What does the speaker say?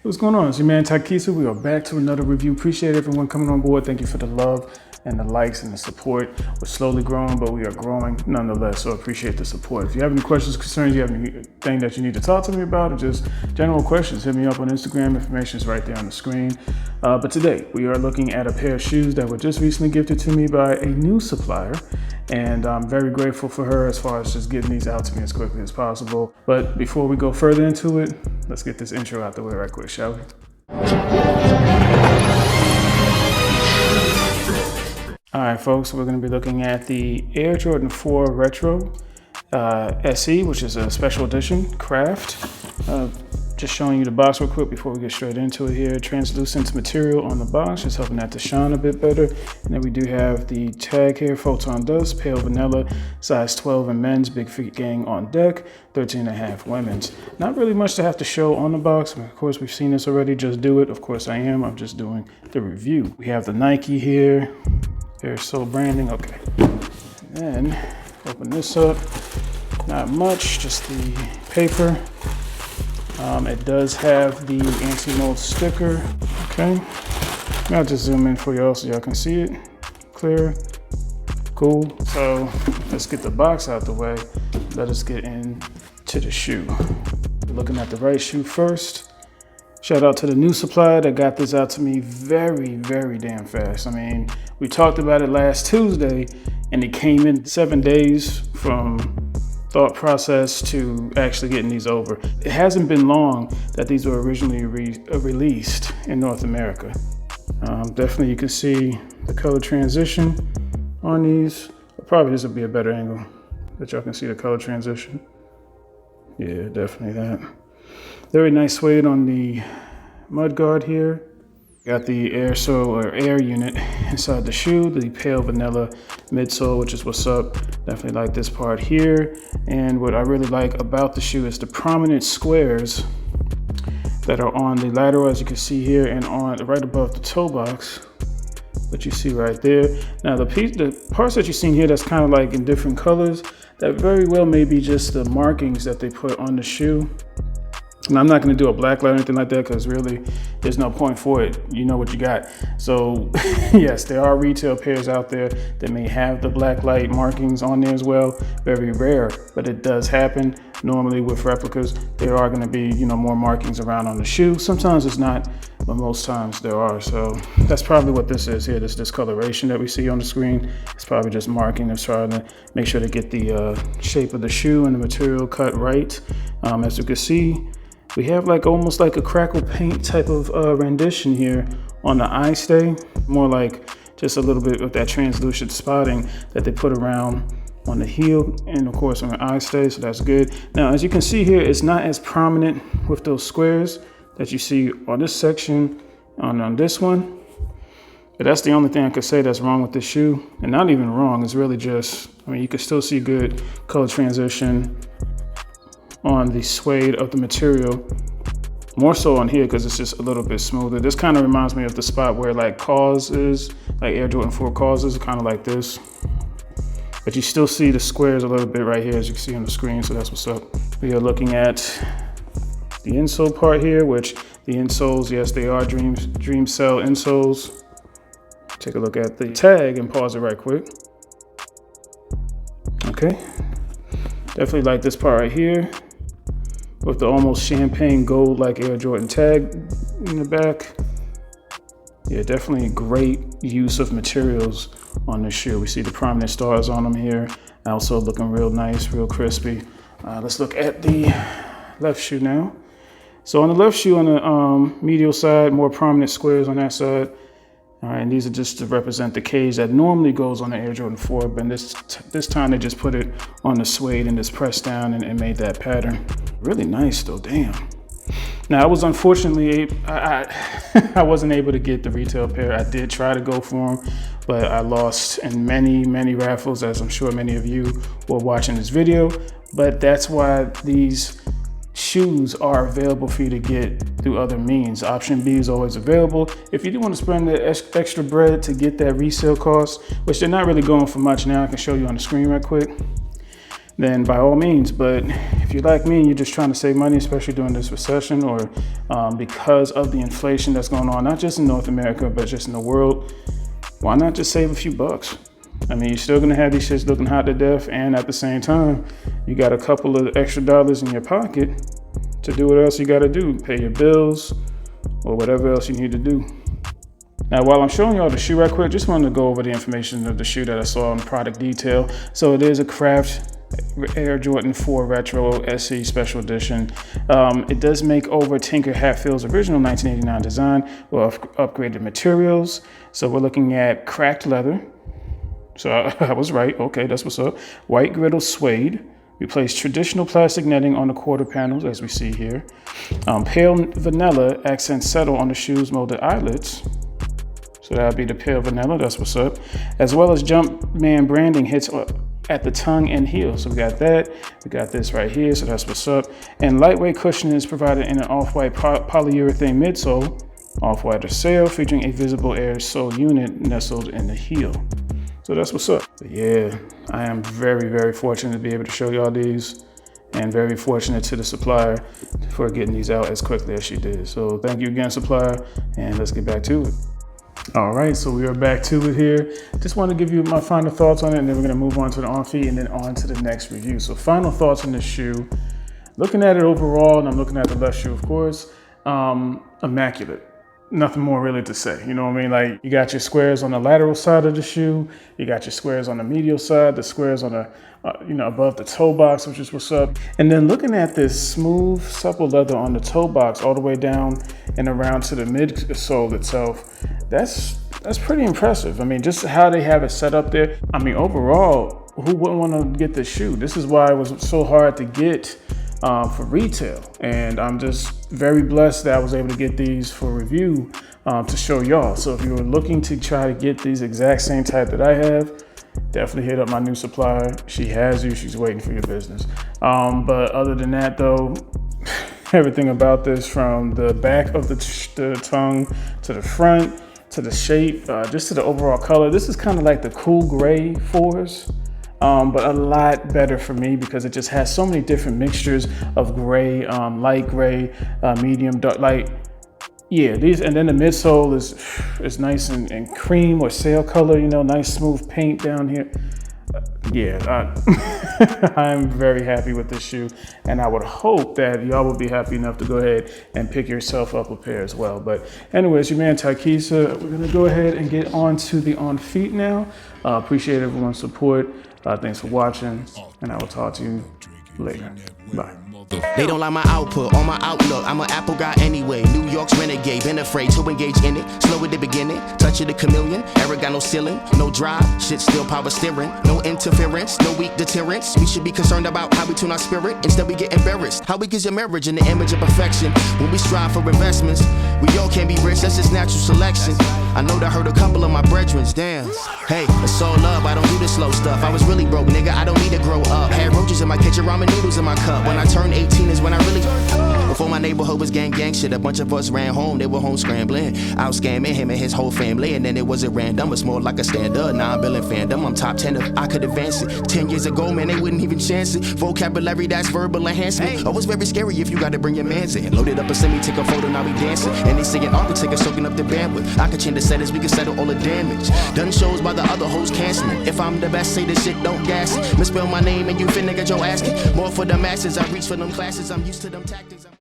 What's going on? It's your man Takisa. We are back to another review. Appreciate everyone coming on board. Thank you for the love and the likes and the support. We're slowly growing, but we are growing nonetheless. So appreciate the support. If you have any questions, concerns, you have anything that you need to talk to me about, or just general questions, hit me up on Instagram. Information is right there on the screen. But today we are looking at a pair of shoes that were just recently gifted to me by a new supplier. And I'm very grateful for her as far as just getting these out to me as quickly as possible. But before we go further into it, let's get this intro out the way right quick, shall we? All right, folks, we're going to be looking at the Air Jordan 4 Retro SE, which is a special edition craft. Just showing you the box real quick before we get straight into it here. Translucent material on the box, just helping that to shine a bit better. And then we do have the tag here, Photon Dust, Pale Vanilla, size 12 in men's, Big Feet Gang on deck, 13.5 women's. Not really much to have to show on the box. Of course, we've seen this already, just do it. Of course I am, I'm just doing the review. We have the Nike here, Air Sole branding, okay. And then open this up, not much, just the paper. It does have the anti-mold sticker, okay? I'll just zoom in for y'all so y'all can see it clear. Cool. So let's get the box out the way. Let us get into the shoe. Looking at the right shoe first. Shout out to the new supplier that got this out to me very, very damn fast. I mean, we talked about it last Tuesday and it came in 7 days from thought process to actually getting these over. It hasn't been long that these were originally released in North America. Definitely you can see the color transition on these. Probably this will be a better angle that y'all can see the color transition. Yeah, definitely that. Very nice suede on the mud guard here. Got the air sole or air unit inside the shoe, the pale vanilla midsole, which is what's up. Definitely like this part here. And what I really like about the shoe is the prominent squares that are on the lateral, as you can see here, and on right above the toe box, that you see right there. Now the parts that you've seen here that's kind of like in different colors, that very well may be just the markings that they put on the shoe. And I'm not going to do a black light or anything like that because really there's no point for it. You know what you got. So yes, there are retail pairs out there that may have the black light markings on there as well. Very rare, but it does happen. Normally with replicas, there are going to be, more markings around on the shoe. Sometimes it's not, but most times there are. So that's probably what this is here. This discoloration that we see on the screen. It's probably just marking. They're trying to make sure to get the shape of the shoe and the material cut right. As you can see, we have almost like a crackle paint type of rendition here on the eye stay. More like just a little bit of that translucent spotting that they put around on the heel and of course on the eye stay, so that's good. Now, as you can see here, it's not as prominent with those squares that you see on this section, on this one. But that's the only thing I could say that's wrong with this shoe. And not even wrong, it's really just, you can still see good color transition on the suede of the material, more so on here because it's just a little bit smoother. This kind of reminds me of the spot where Cause is, Air Jordan 4 Cause is kind of like this. But you still see the squares a little bit right here, as you can see on the screen, so that's what's up. We are looking at the insole part here, which the insoles, yes, they are Dream Cell insoles. Take a look at the tag and pause it right quick. Okay, definitely like this part right here, with the almost champagne gold Air Jordan tag in the back. Yeah, definitely great use of materials on this shoe. We see the prominent stars on them here. Also looking real nice, real crispy. Let's look at the left shoe now. So on the left shoe, on the medial side, more prominent squares on that side. All right, and these are just to represent the cage that normally goes on the Air Jordan 4, but this time they just put it on the suede and just pressed down and made that pattern. Really nice though, damn. Now I was unfortunately, I wasn't able to get the retail pair. I did try to go for them, but I lost in many raffles, as I'm sure many of you were watching this video. But that's why these shoes are available for you to get through other means. Option B is always available. If you do want to spend the extra bread to get that resale cost, which they're not really going for much now, I can show you on the screen right quick. then by all means. But if you're like me and you're just trying to save money, especially during this recession, or because of the inflation that's going on, not just in North America, but just in the world, why not just save a few bucks? I mean, you're still gonna have these shits looking hot to death, and at the same time, you got a couple of extra dollars in your pocket to do what else you gotta do, pay your bills, or whatever else you need to do. Now, while I'm showing y'all the shoe right quick, just wanted to go over the information of the shoe that I saw in product detail. So it is a Craft Air Jordan 4 Retro SE Special Edition. It does make over Tinker Hatfield's original 1989 design with upgraded materials. So we're looking at cracked leather. So I was right. Okay, that's what's up. White griddle suede. We place traditional plastic netting on the quarter panels, as we see here. Pale vanilla accents settle on the shoe's molded eyelets. So that'll be the pale vanilla, that's what's up. As well as Jumpman branding hits at the tongue and heel. So we got that, we got this right here, so that's what's up. And lightweight cushioning is provided in an off-white polyurethane midsole, off-white or sail, featuring a visible air sole unit nestled in the heel. So that's what's up. But yeah, I am very, very fortunate to be able to show y'all these, and very fortunate to the supplier for getting these out as quickly as she did. So thank you again, supplier, and let's get back to it. All right, so we are back to it here. Just want to give you my final thoughts on it, and then we're going to move on to the on-feet and then on to the next review. So final thoughts on this shoe. Looking at it overall, and I'm looking at the left shoe, of course, immaculate. Nothing more really to say, you know what I mean? Like, you got your squares on the lateral side of the shoe, you got your squares on the medial side, the squares on the, above the toe box, which is what's up. And then looking at this smooth, supple leather on the toe box all the way down and around to the midsole itself, that's pretty impressive. I mean, just how they have it set up there. I mean, overall, who wouldn't want to get this shoe? This is why it was so hard to get for retail, and I'm just very blessed that I was able to get these for review to show y'all. So if you were looking to try to get these exact same type that I have, definitely hit up my new supplier. She has you, she's waiting for your business. But other than that though, everything about this, from the back of the tongue to the front to the shape, just to the overall color, this is kind of like the cool gray 4s. But a lot better for me because it just has so many different mixtures of gray, light gray, medium, dark, light. Yeah, these, and then the midsole is nice and cream or sail color, nice smooth paint down here. I'm very happy with this shoe, and I would hope that y'all will be happy enough to go ahead and pick yourself up a pair as well. But anyways, your man Taikisa, we're gonna go ahead and get on to the on feet now. Appreciate everyone's support. Thanks for watching, and I will talk to you later. Bye. They don't like my output or my outlook. I'm an Apple guy anyway. New York's renegade, been afraid to engage in it. Slow at the beginning, touch of the chameleon. Eric got no ceiling, no drive, shit still power steering. No interference, no weak deterrence. We should be concerned about how we tune our spirit. Instead we get embarrassed. How we get your marriage in the image of perfection. When we strive for investments, we all can't be rich, that's just natural selection. I know that hurt a couple of my brethrens, damn. Hey, it's all love, I don't do the slow stuff. I was really broke, nigga, I don't need to grow up. Had roaches in my kitchen, ramen noodles in my cup. When I turned 18 is when I really... Before my neighborhood was gang shit, a bunch of us ran home, they were home scrambling. Out scamming him and his whole family, and then it wasn't random, it's more like a stand-up. Now I'm billing fandom, I'm top 10 if I could advance it. 10 years ago, man, they wouldn't even chance it. Vocabulary, that's verbal enhancement. Oh, it's very scary if you gotta bring your mans in. Loaded up a semi, take a photo, now we dancing. And they singing architect is soaking up the bandwidth. I could change the settings, we can settle all the damage. Done shows by the other hoes canceling. If I'm the best, say this shit, don't gas it. Misspell my name and you finna get your asking. More for the masses, I reach for them classes, I'm used to them tactics.